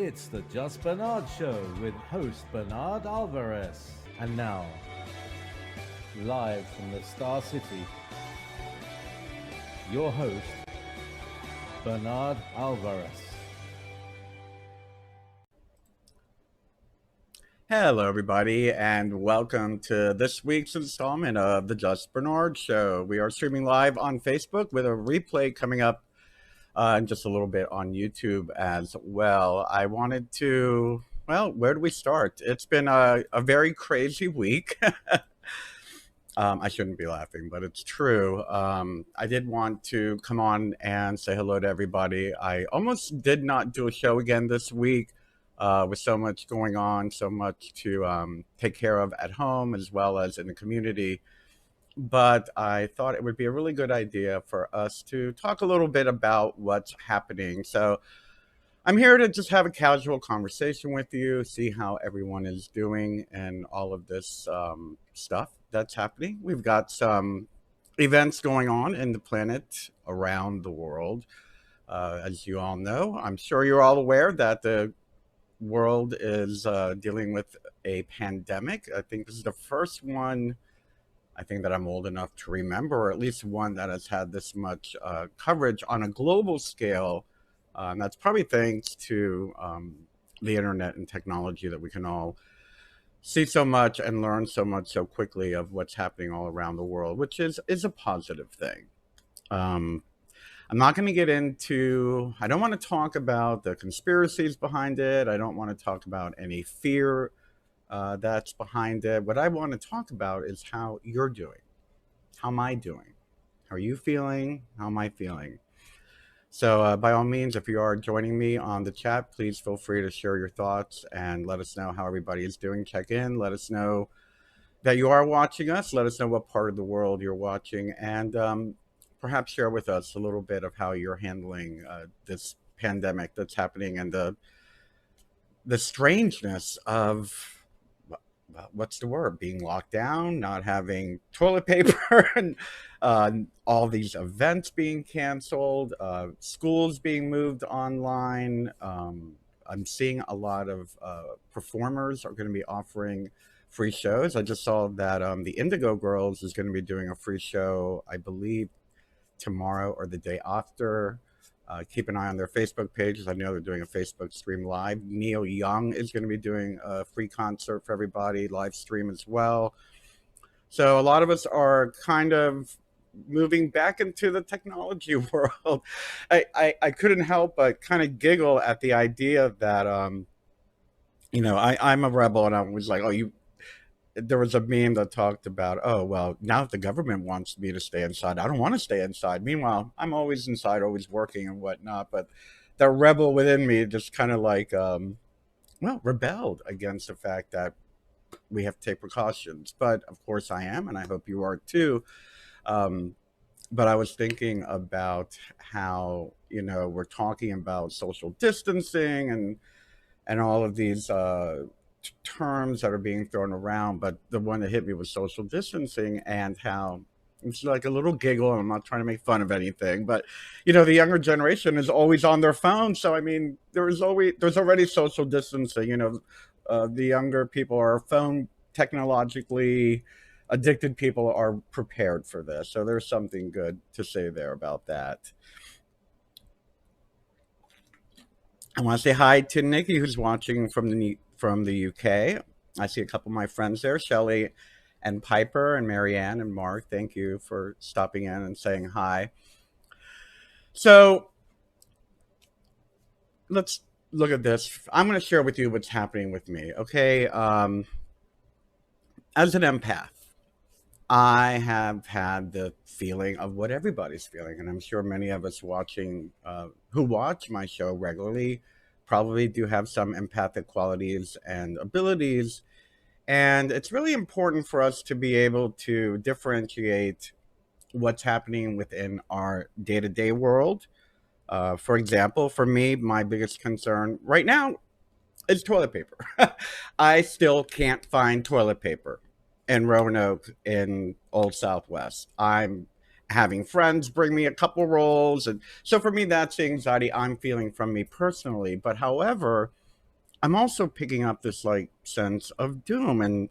It's the Just Bernard Show with host Bernard Alvarez. And now, live from the Star City, your host, Bernard Alvarez. Hello, everybody, and welcome to this week's installment of the Just Bernard Show. We are streaming live on Facebook with a replay coming up in just a little bit on YouTube as well. I wanted to, where do we start? It's been a very crazy week. I shouldn't be laughing, but it's true. I did want to come on and say hello to everybody. I almost did not do a show again this week. With so much going on, so much to take care of at home as well as in the community. But I thought it would be a really good idea for us to talk a little bit about what's happening. So I'm here to just have a casual conversation with you, see how everyone is doing and all of this stuff that's happening. We've got some events going on in the planet around the world. As you all know, I'm sure you're all aware that the world is dealing with a pandemic. I think this is the first one, I think, that I'm old enough to remember, or at least one that has had this much coverage on a global scale. And that's probably thanks to the internet and technology, that we can all see so much and learn so much so quickly of what's happening all around the world, which is a positive thing. I'm not going to get into, I don't want to talk about the conspiracies behind it. I don't want to talk about any fear that's behind it. What I want to talk about is how you're doing. How am I doing? How are you feeling? How am I feeling? So by all means, if you are joining me on the chat, please feel free to share your thoughts and let us know how everybody is doing. Check in. Let us know that you are watching us. Let us know what part of the world you're watching. And perhaps share with us a little bit of how you're handling this pandemic that's happening, and the strangeness of, what's the word, being locked down, not having toilet paper, and all these events being canceled, schools being moved online. I'm seeing a lot of performers are going to be offering free shows. I just saw that the Indigo Girls is going to be doing a free show, I believe, tomorrow or the day after. Keep an eye on their Facebook pages. I know they're doing a Facebook stream live. Neil Young is going to be doing a free concert for everybody, live stream as well. So a lot of us are kind of moving back into the technology world. I couldn't help but kind of giggle at the idea that, I'm a rebel, and I was like, there was a meme that talked about, oh, well, now that the government wants me to stay inside, I don't want to stay inside. Meanwhile, I'm always inside, always working and whatnot. But the rebel within me just kind of like, rebelled against the fact that we have to take precautions. But of course I am, and I hope you are too. But I was thinking about how, we're talking about social distancing and all of these terms that are being thrown around, but the one that hit me was social distancing, and how it's like a little giggle. I'm not trying to make fun of anything, but the younger generation is always on their phone. So I mean, there's already social distancing. The younger people are phone technologically addicted people are prepared for this. So there's something good to say there about that. I want to say hi to Nicky, who's watching from the UK. I see a couple of my friends there, Shelley and Piper and Marianne and Mark. Thank you for stopping in and saying hi. So let's look at this. I'm going to share with you what's happening with me, okay? As an empath, I have had the feeling of what everybody's feeling, and I'm sure many of us watching, who watch my show regularly, probably do have some empathic qualities and abilities. And it's really important for us to be able to differentiate what's happening within our day-to-day world. For example, for me, my biggest concern right now is toilet paper. I still can't find toilet paper in Roanoke in Old Southwest. I'm having friends bring me a couple rolls. And so for me, that's the anxiety I'm feeling from me personally. But however, I'm also picking up this like sense of doom, and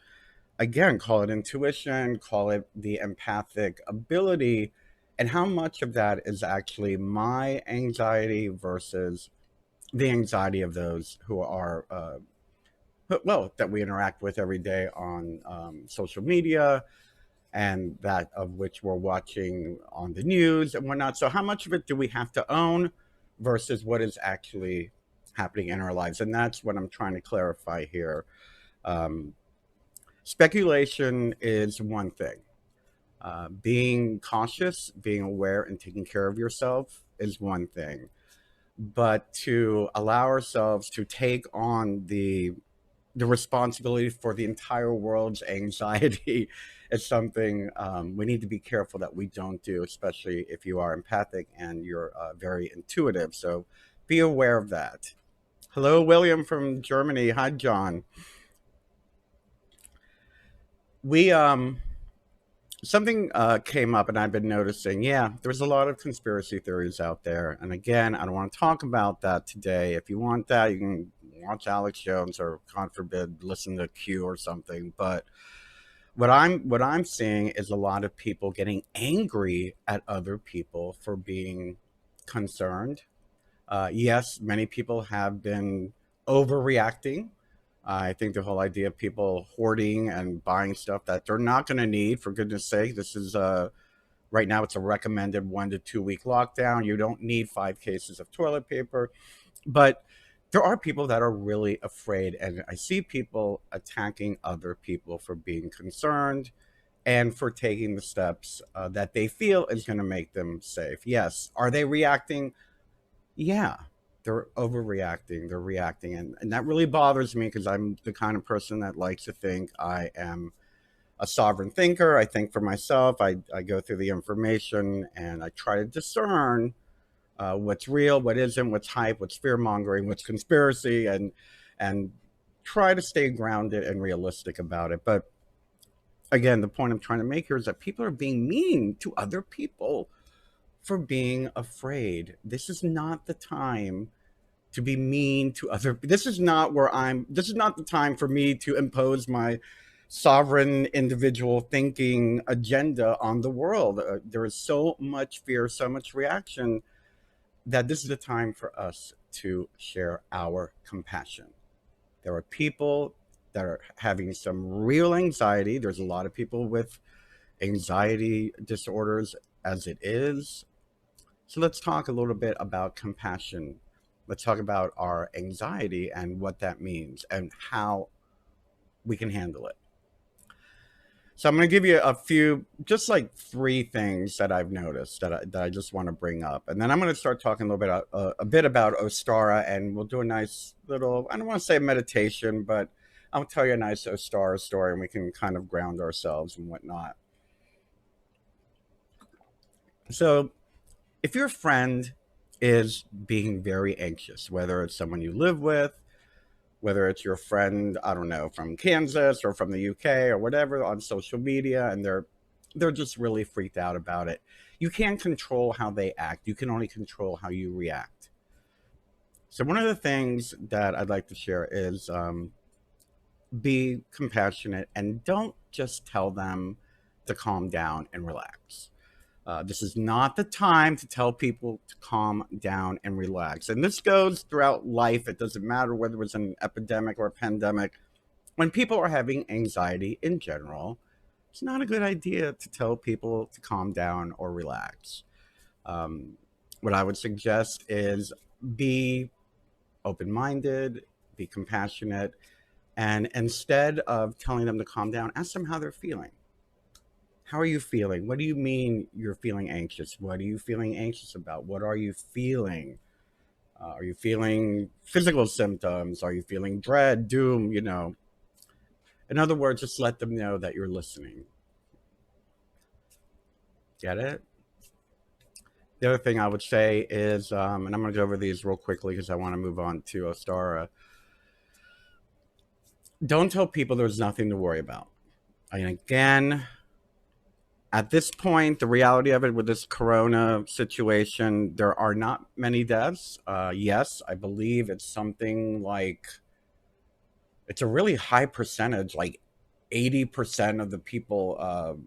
again, call it intuition, call it the empathic ability, and how much of that is actually my anxiety versus the anxiety of those who are well, that we interact with every day on social media, and that of which we're watching on the news and whatnot. So how much of it do we have to own versus what is actually happening in our lives? And that's what I'm trying to clarify here. um, Speculation is one thing. Being cautious, being aware, and taking care of yourself is one thing. But to allow ourselves to take on the responsibility for the entire world's anxiety is something we need to be careful that we don't do, especially if you are empathic and you're very intuitive. So be aware of that. Hello, William from Germany. Hi, John. We something came up, and I've been noticing. Yeah, there's a lot of conspiracy theories out there, and again, I don't want to talk about that today. If you want that, you can watch Alex Jones, or God forbid, listen to Q or something. But what I'm seeing is a lot of people getting angry at other people for being concerned. Yes, many people have been overreacting. I think the whole idea of people hoarding and buying stuff that they're not going to need, for goodness sake, this is right now it's a recommended 1 to 2 week lockdown. You don't need 5 cases of toilet paper, but there are people that are really afraid, and I see people attacking other people for being concerned and for taking the steps that they feel is going to make them safe. Yes, are they reacting? Yeah, they're overreacting. They're reacting, and that really bothers me because I'm the kind of person that likes to think I am a sovereign thinker. I think for myself. I go through the information and I try to discern what's real, what isn't, what's hype, what's fear mongering, what's conspiracy, and try to stay grounded and realistic about it. But again, the point I'm trying to make here is that people are being mean to other people for being afraid. This is not the time to be mean to other. This is not where I'm. This is not the time for me to impose my sovereign individual thinking agenda on the world. There is so much fear, so much reaction, that this is the time for us to share our compassion. There are people that are having some real anxiety. There's a lot of people with anxiety disorders as it is. So let's talk a little bit about compassion. Let's talk about our anxiety and what that means and how we can handle it. So I'm going to give you a few, just like 3 things that I've noticed that I just want to bring up, and then I'm going to start talking a bit about Ostara, and we'll do a nice little, I don't want to say meditation, but I'll tell you a nice Ostara story, and we can kind of ground ourselves and whatnot. So if your friend is being very anxious, whether it's someone you live with, whether it's your friend, I don't know, from Kansas or from the UK or whatever, on social media, and they're just really freaked out about it. You can't control how they act. You can only control how you react. So one of the things that I'd like to share is be compassionate and don't just tell them to calm down and relax. This is not the time to tell people to calm down and relax. And this goes throughout life. It doesn't matter whether it's an epidemic or a pandemic. When people are having anxiety in general, it's not a good idea to tell people to calm down or relax. Um, what I would suggest is be open minded, be compassionate, and instead of telling them to calm down, ask them how they're feeling. How are you feeling? What do you mean you're feeling anxious? What are you feeling anxious about? What are you feeling? Are you feeling physical symptoms? Are you feeling dread, doom? In other words, just let them know that you're listening. Get it? The other thing I would say is, and I'm going to go over these real quickly because I want to move on to Ostara. Don't tell people there's nothing to worry about. I mean, again, at this point, the reality of it with this corona situation, there are not many deaths. Yes, I believe it's something like it's a really high percentage, like 80% of the people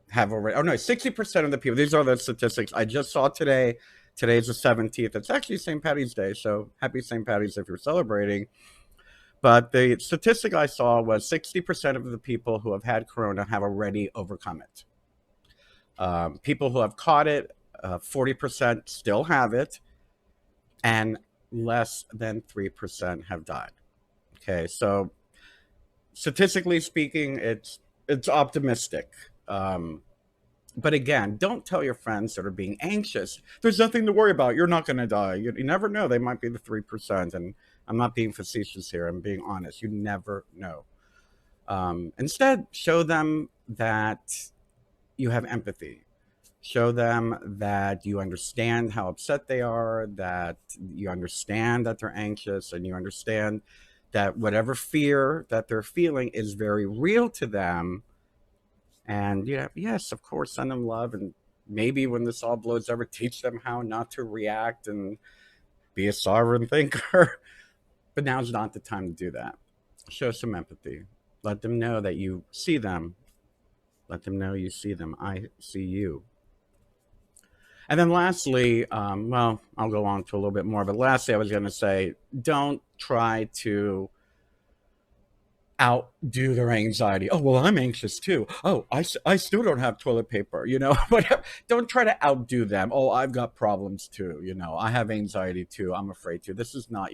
have already, oh no, 60% of the people, these are the statistics I just saw today. Today's the 17th. It's actually St. Patty's Day, so happy St. Patty's if you're celebrating. But the statistic I saw was 60% of the people who have had corona have already overcome it. People who have caught it, 40% still have it, and less than 3% have died. Okay, so statistically speaking, it's optimistic. But again, don't tell your friends that are being anxious, there's nothing to worry about. You're not going to die. You never know. They might be the 3%. And I'm not being facetious here. I'm being honest. You never know. Instead, show them that you have empathy. Show them that you understand how upset they are, that you understand that they're anxious, and you understand that whatever fear that they're feeling is very real to them. And yes, of course, send them love, and maybe when this all blows over, teach them how not to react and be a sovereign thinker. But now's not the time to do that. Show some empathy. Let them know that you see them. Let them know you see them. I see you. And then lastly, well, I'll go on to a little bit more, but lastly, I was going to say, don't try to outdo their anxiety. Oh, well, I'm anxious too. Oh, I still don't have toilet paper, whatever. Don't try to outdo them. Oh, I've got problems too. I have anxiety too. I'm afraid to. This is not,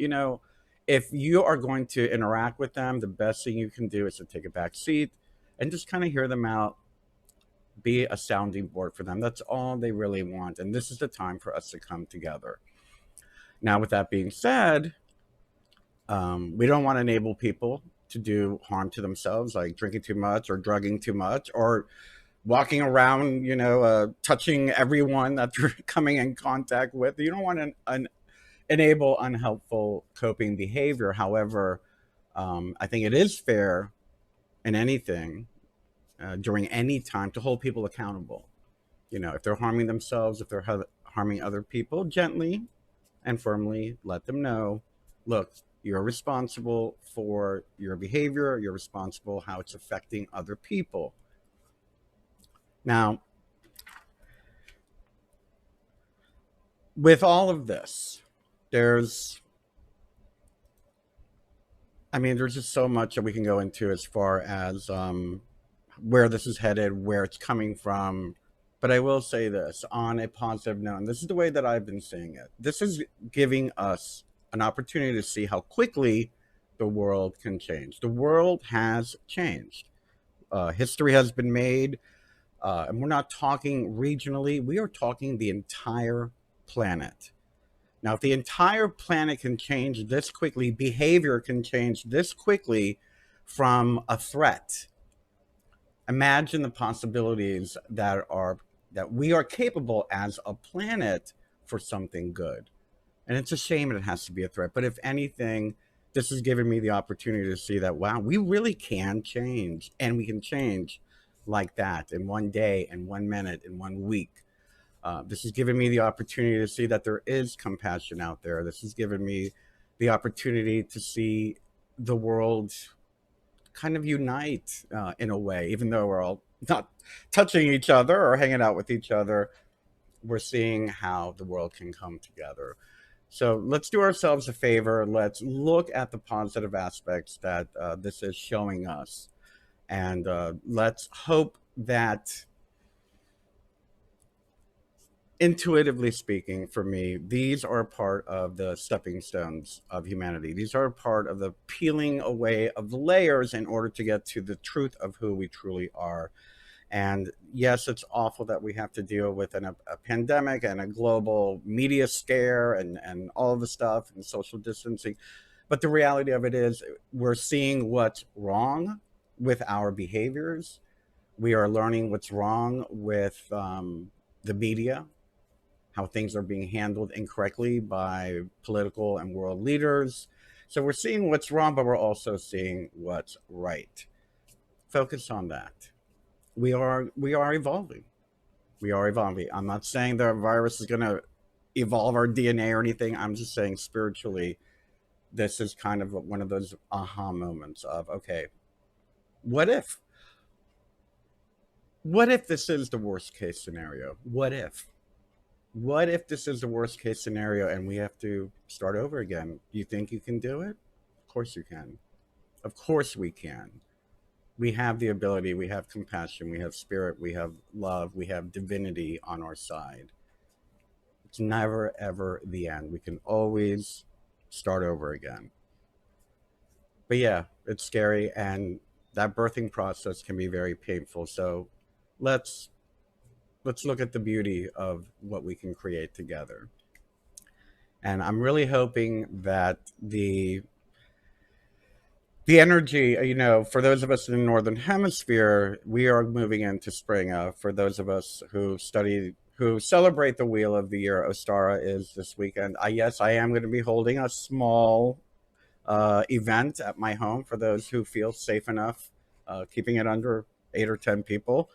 if you are going to interact with them, the best thing you can do is to take a back seat and just kind of hear them out, be a sounding board for them. That's all they really want. And this is the time for us to come together. Now, with that being said, we don't want to enable people to do harm to themselves, like drinking too much or drugging too much or walking around, touching everyone that they're coming in contact with. You don't want to enable unhelpful coping behavior. However, I think it is fair in anything during any time to hold people accountable. If they're harming themselves, if they're harming other people, gently and firmly let them know, look, you're responsible for your behavior. You're responsible how it's affecting other people. Now, with all of this, there's just so much that we can go into as far as where this is headed, where it's coming from. But I will say this on a positive note, and this is the way that I've been seeing it. This is giving us an opportunity to see how quickly the world can change. The world has changed. History has been made, and we're not talking regionally. We are talking the entire planet. Now, if the entire planet can change this quickly, behavior can change this quickly from a threat. Imagine the possibilities that we are capable as a planet for something good. And it's a shame it has to be a threat. But if anything, this has given me the opportunity to see that, wow, we really can change. And we can change like that in one day, in 1 minute, in 1 week. This has given me the opportunity to see that there is compassion out there. This has given me the opportunity to see the world kind of unite in a way, even though we're all not touching each other or hanging out with each other. We're seeing how the world can come together. So let's do ourselves a favor. Let's look at the positive aspects that this is showing us. And let's hope that, intuitively speaking, for me, these are a part of the stepping stones of humanity. These are a part of the peeling away of the layers in order to get to the truth of who we truly are. And yes, it's awful that we have to deal with a pandemic and a global media scare and all of the stuff and social distancing. But the reality of it is we're seeing what's wrong with our behaviors. We are learning what's wrong with the media, how things are being handled incorrectly by political and world leaders. So we're seeing what's wrong, but we're also seeing what's right. Focus on that. We are evolving. We are evolving. I'm not saying the virus is going to evolve our DNA or anything. I'm just saying spiritually, this is kind of one of those aha moments of, okay, what if? What if this is the worst case scenario? What if? What if this is the worst case scenario and we have to start over again? Do you think you can do it? Of course you can. Of course we can. We have the ability, we have compassion, we have spirit, we have love, we have divinity on our side. It's never, ever the end. We can always start over again. But yeah, it's scary, and that birthing process can be very painful. So let's let's look at the beauty of what we can create together. And I'm really hoping that the energy, for those of us in the northern hemisphere, we are moving into spring. For those of us who celebrate the wheel of the year, Ostara is this weekend. Yes, I am going to be holding a small event at my home for those who feel safe enough, keeping it under 8 or 10 people.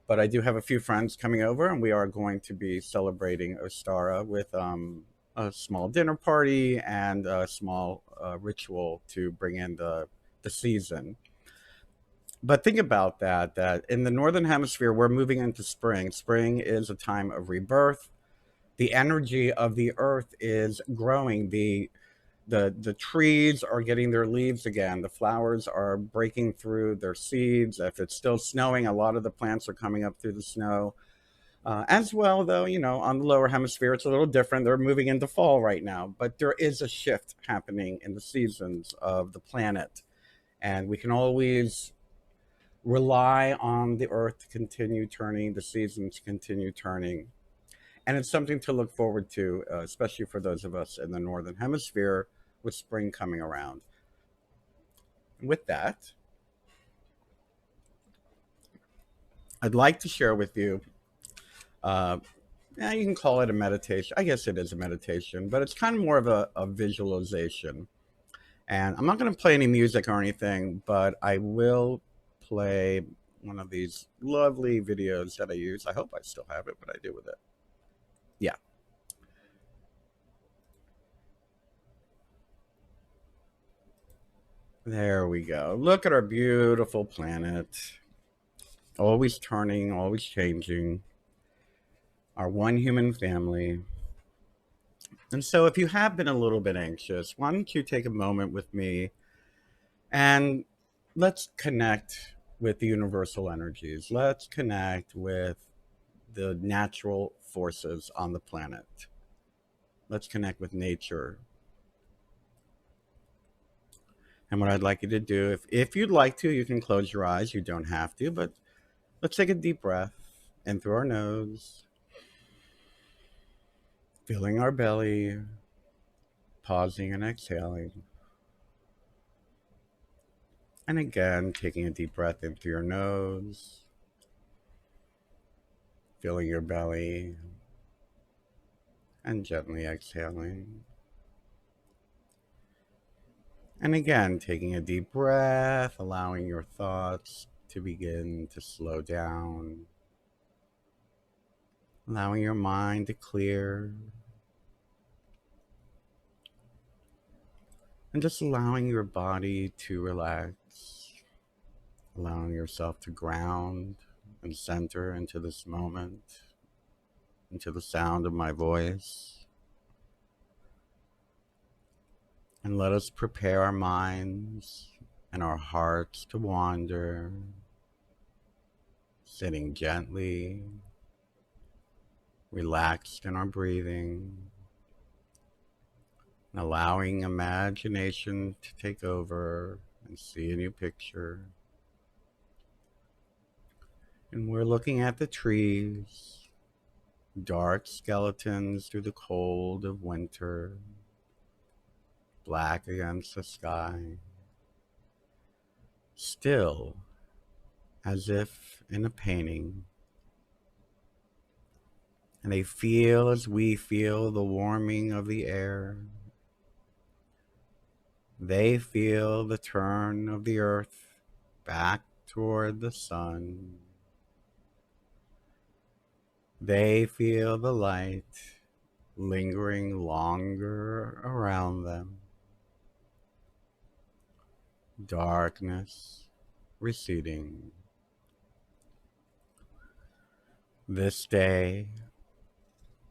But I do have a few friends coming over, and we are going to be celebrating Ostara with a small dinner party and a small ritual to bring in the season. But think about that in the northern hemisphere, we're moving into spring. Spring is a time of rebirth. The energy of the earth is growing. The trees are getting their leaves again. The flowers are breaking through their seeds. If it's still snowing, a lot of the plants are coming up through the snow. As well, though, on the lower hemisphere, it's a little different. They're moving into fall right now, but there is a shift happening in the seasons of the planet. And we can always rely on the earth to continue turning, the seasons continue turning. And it's something to look forward to, especially for those of us in the northern hemisphere with spring coming around. With that, I'd like to share with you, yeah, you can call it a meditation. I guess it is a meditation, but it's kind of more of a visualization. And I'm not going to play any music or anything, but I will play one of these lovely videos that I use. I hope I still have it, but I do with it. Yeah. There we go. Look at our beautiful planet. Always turning, always changing. Our one human family. And so, if you have been a little bit anxious, why don't you take a moment with me and let's connect with the universal energies. Let's connect with the natural forces on the planet. Let's connect with nature. And what I'd like you to do, if you'd like to, you can close your eyes. You don't have to, but let's take a deep breath in through our nose, filling our belly, pausing and exhaling. And again, taking a deep breath in through your nose, filling your belly, and gently exhaling. And again, taking a deep breath, allowing your thoughts to begin to slow down, allowing your mind to clear, and just allowing your body to relax, allowing yourself to ground and center into this moment, into the sound of my voice. And let us prepare our minds and our hearts to wander, sitting gently, relaxed in our breathing, and allowing imagination to take over and see a new picture. And we're looking at the trees, dark skeletons through the cold of winter, black against the sky, still as if in a painting. And they feel as we feel the warming of the air. They feel the turn of the earth back toward the sun. They feel the light lingering longer around them. darkness receding. This day,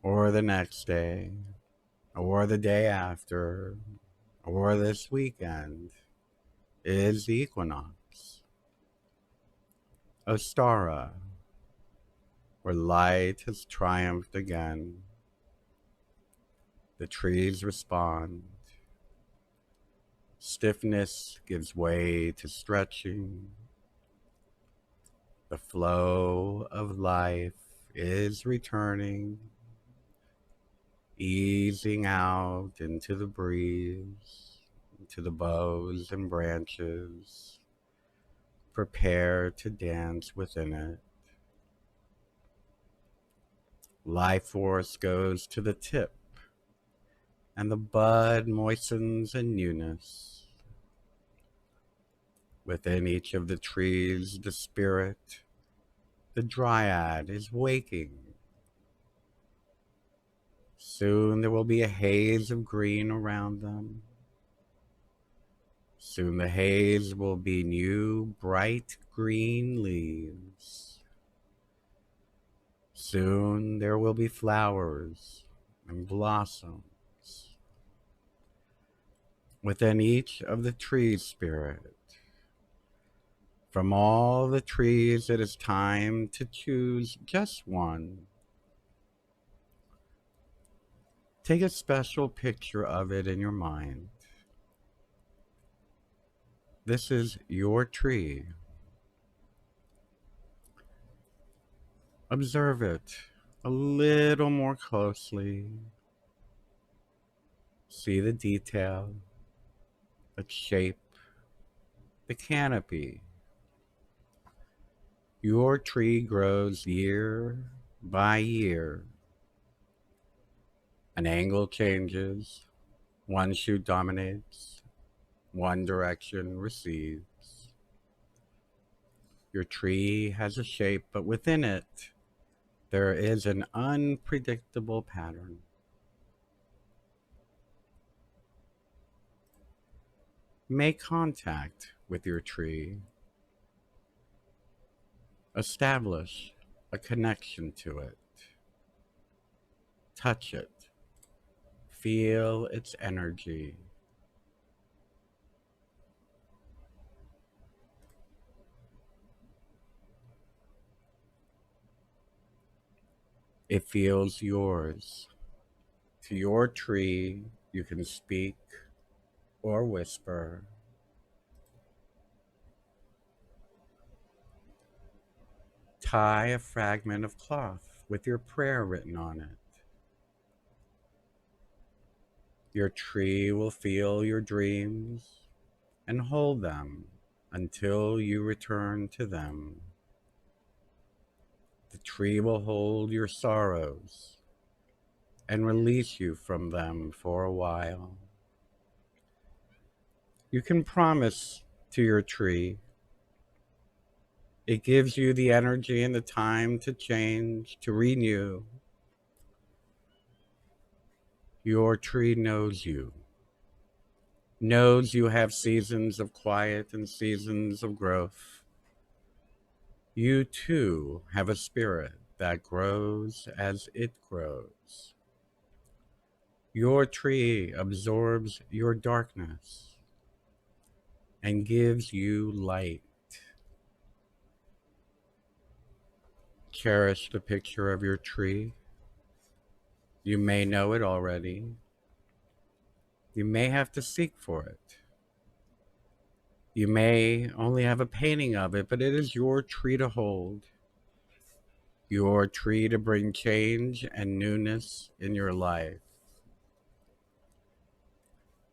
or the next day, or the day after, or this weekend, is the equinox. Ostara, where light has triumphed again. The trees respond. Stiffness gives way to stretching. The flow of life is returning, easing out into the breeze, into the boughs and branches. Prepare to dance within it. Life force goes to the tip, and the bud moistens in newness. Within each of the trees, the spirit, the dryad, is waking. Soon there will be a haze of green around them. Soon the haze will be new, bright green leaves. Soon there will be flowers and blossoms. Within each of the trees, spirit, from all the trees, it is time to choose just one. Take a special picture of it in your mind. This is your tree. Observe it a little more closely. See the detail, the shape, the canopy. Your tree grows year by year. An angle changes, one shoot dominates, one direction recedes. Your tree has a shape, but within it, there is an unpredictable pattern. Make contact with your tree. Establish a connection to it. Touch it. Feel its energy. It feels yours. To your tree, you can speak or whisper. Tie a fragment of cloth with your prayer written on it. Your tree will feel your dreams and hold them until you return to them. The tree will hold your sorrows and release you from them for a while. You can promise to your tree. It gives you the energy and the time to change, to renew. Your tree knows you have seasons of quiet and seasons of growth. You too have a spirit that grows as it grows. Your tree absorbs your darkness and gives you light. Cherish the picture of your tree. You may know it already. You may have to seek for it. You may only have a painting of it, but it is your tree to hold. Your tree to bring change and newness in your life.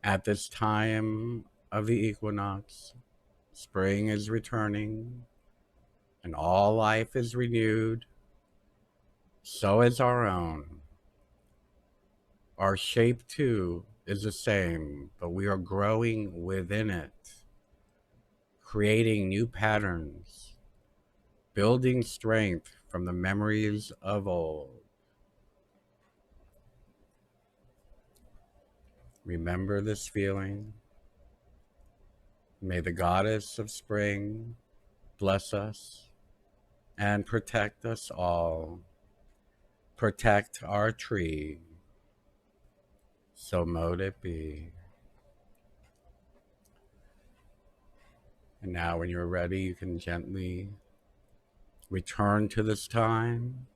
At this time of the equinox, spring is returning and all life is renewed. So is our own. Our shape too is the same, but we are growing within it, creating new patterns, building strength from the memories of old. Remember this feeling. May the goddess of spring bless us and protect us all. Protect our tree. So mote it be. And now, when you're ready, you can gently return to this time,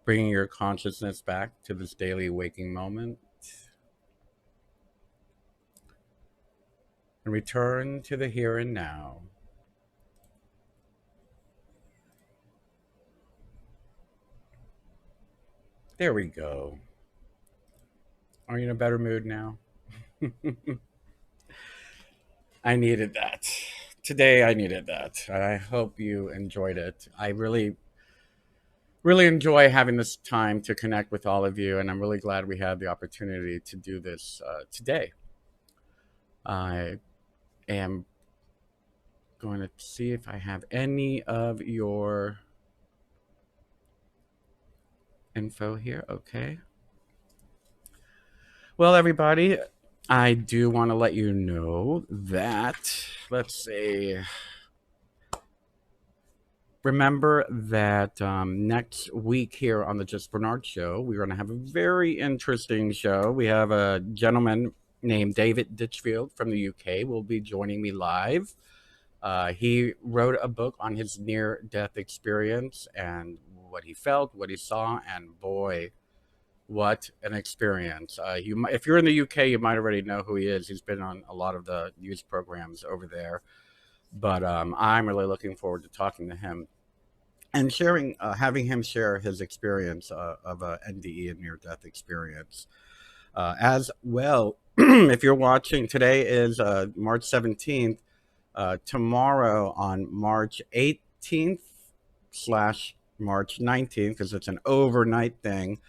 bringing your consciousness back to this daily waking moment, and return to the here and now. There we go. Are you in a better mood now? I needed that. Today I needed that. And I hope you enjoyed it. I really enjoy having this time to connect with all of you, and I'm really glad we had the opportunity to do this today. I am going to see if I have any of your info here. Okay. Well, everybody, I do want to let you know that, let's see, remember that next week here on the Just Bernard Show, we're going to have a very interesting show. We have a gentleman named David Ditchfield from the UK will be joining me live. He wrote a book on his near-death experience and what he felt, what he saw, and boy, what an experience. If you're in the UK, you might already know who he is. He's been on a lot of the news programs over there. But I'm really looking forward to talking to him and having him share his experience of a NDE and near-death experience. As well, if you're watching, today is March 17th. Tomorrow on March 18th / March 19th, because it's an overnight thing,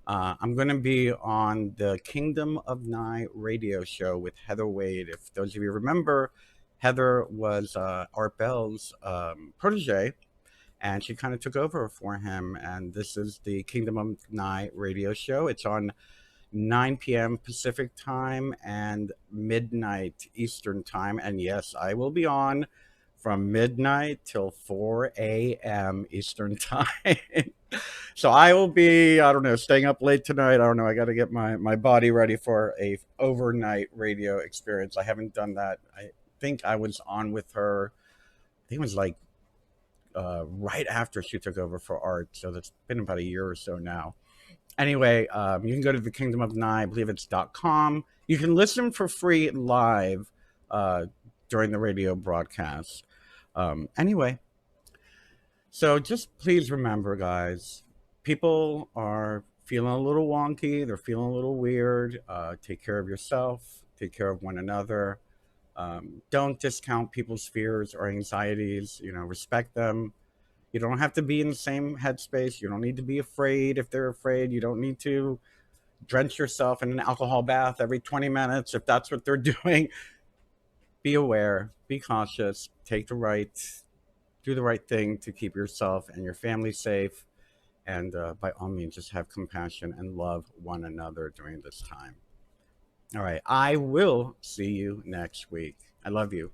I'm going to be on the Kingdom of Nye radio show with Heather Wade. If those of you remember, Heather was Art Bell's protege, and she kind of took over for him. And this is the Kingdom of Nye radio show. It's on 9 p.m. Pacific time and midnight Eastern time. And yes, I will be on from midnight till 4 a.m. Eastern time. So I will be, I don't know, staying up late tonight. I don't know. I got to get my body ready for a overnight radio experience. I haven't done that. I think I was on with her. I think it was like right after she took over for Art. So that's been about a year or so now. Anyway, you can go to the Kingdom of Nye, I believe it's .com. You can listen for free live during the radio broadcast. Anyway, so just please remember, guys, people are feeling a little wonky. They're feeling a little weird. Take care of yourself. Take care of one another. Don't discount people's fears or anxieties. Respect them. You don't have to be in the same headspace. You don't need to be afraid if they're afraid. You don't need to drench yourself in an alcohol bath every 20 minutes if that's what they're doing. Be aware. Be cautious. Do the right thing to keep yourself and your family safe. And by all means, just have compassion and love one another during this time. All right. I will see you next week. I love you.